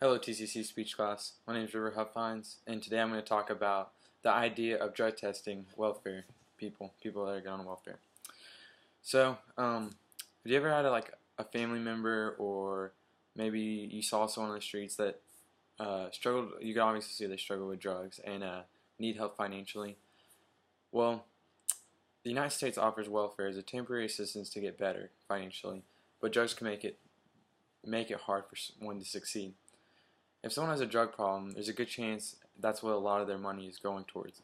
Hello TCC speech class. My name is Huffines, and today I'm going to talk about the idea of drug testing welfare people that are on welfare. So, have you ever had a family member, or maybe you saw someone on the streets that struggled? You can obviously see they struggle with drugs and need help financially. Well, the United States offers welfare as a temporary assistance to get better financially, but drugs can make it hard for one to succeed. If someone has a drug problem, there's a good chance that's what a lot of their money is going towards.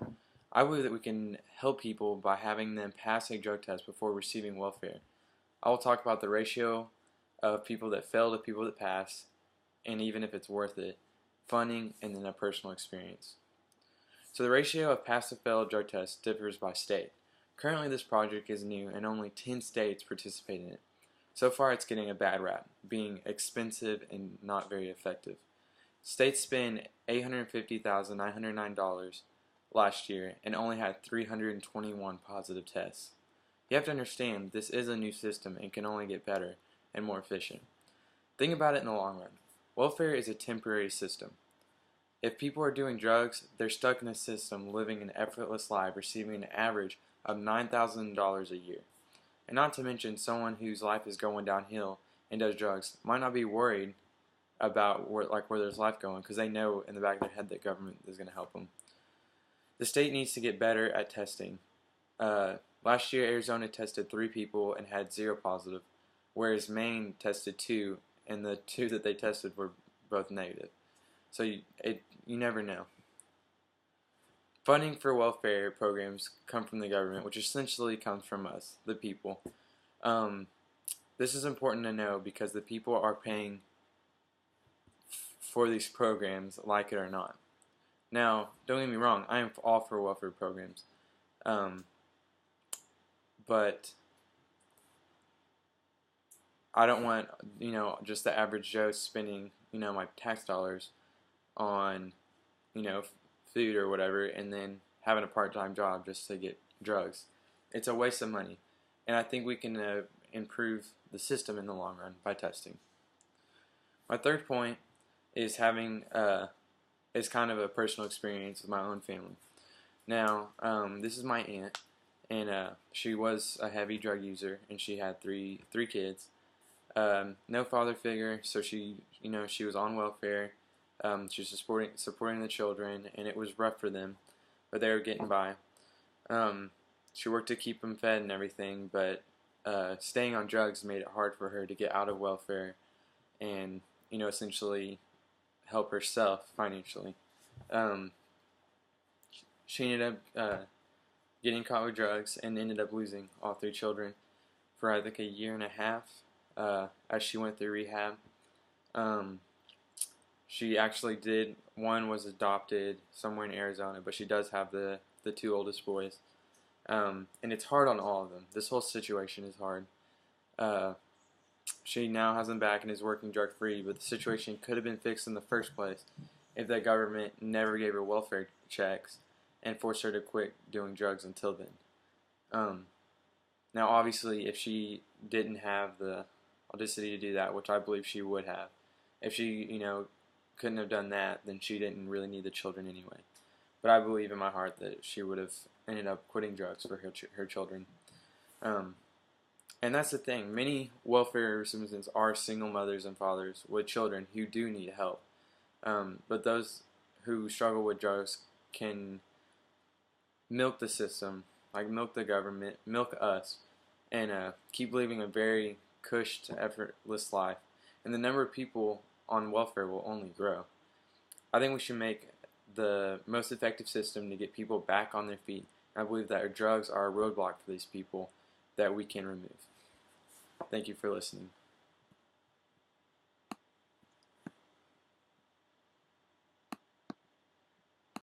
I believe that we can help people by having them pass a drug test before receiving welfare. I will talk about the ratio of people that fail to people that pass, and even if it's worth it, funding, and then a personal experience. So the ratio of pass to fail drug tests differs by state. Currently this project is new and only 10 states participate in it. So far it's getting a bad rap, being expensive and not very effective. States spent $850,909 last year and only had 321 positive tests. You have to understand this is a new system and can only get better and more efficient. Think about it in the long run. Welfare is a temporary system. If people are doing drugs, they're stuck in a system living an effortless life, receiving an average of $9,000 a year. And not to mention someone whose life is going downhill and does drugs might not be worried about where there's life going, because they know in the back of their head that government is going to help them. The state needs to get better at testing. Last year Arizona tested 3 people and had 0 positive, whereas Maine tested 2 and the 2 that they tested were both negative. So you never know. Funding for welfare programs come from the government, which essentially comes from us, the people. This is important to know because the people are paying for these programs, like it or not. Now, don't get me wrong, I am all for welfare programs, but I don't want just the average Joe spending my tax dollars on food or whatever, and then having a part-time job just to get drugs. It's a waste of money, and I think we can improve the system in the long run by testing. My third point is having is kind of a personal experience with my own family. Now, this is my aunt, and she was a heavy drug user, and she had three kids. No father figure, so she was on welfare. She was supporting the children, and it was rough for them, but they were getting by. She worked to keep them fed and everything, but staying on drugs made it hard for her to get out of welfare and essentially help herself financially. She ended up getting caught with drugs and ended up losing all 3 children for I think a year and a half as she went through rehab. She actually did, one was adopted somewhere in Arizona, but she does have the 2 oldest boys. And it's hard on all of them. This whole situation is hard. She now has them back and is working drug-free, but the situation could have been fixed in the first place if the government never gave her welfare checks and forced her to quit doing drugs until then. Now, obviously, if she didn't have the audacity to do that, which I believe she would have, if she, couldn't have done that, then she didn't really need the children anyway. But I believe in my heart that she would have ended up quitting drugs for her children. And that's the thing. Many welfare recipients are single mothers and fathers with children who do need help. But those who struggle with drugs can milk the system, like milk the government, milk us, and keep living a very cushed, effortless life. And the number of people on welfare will only grow. I think we should make the most effective system to get people back on their feet. I believe that drugs are a roadblock for these people that we can remove. Thank you for listening.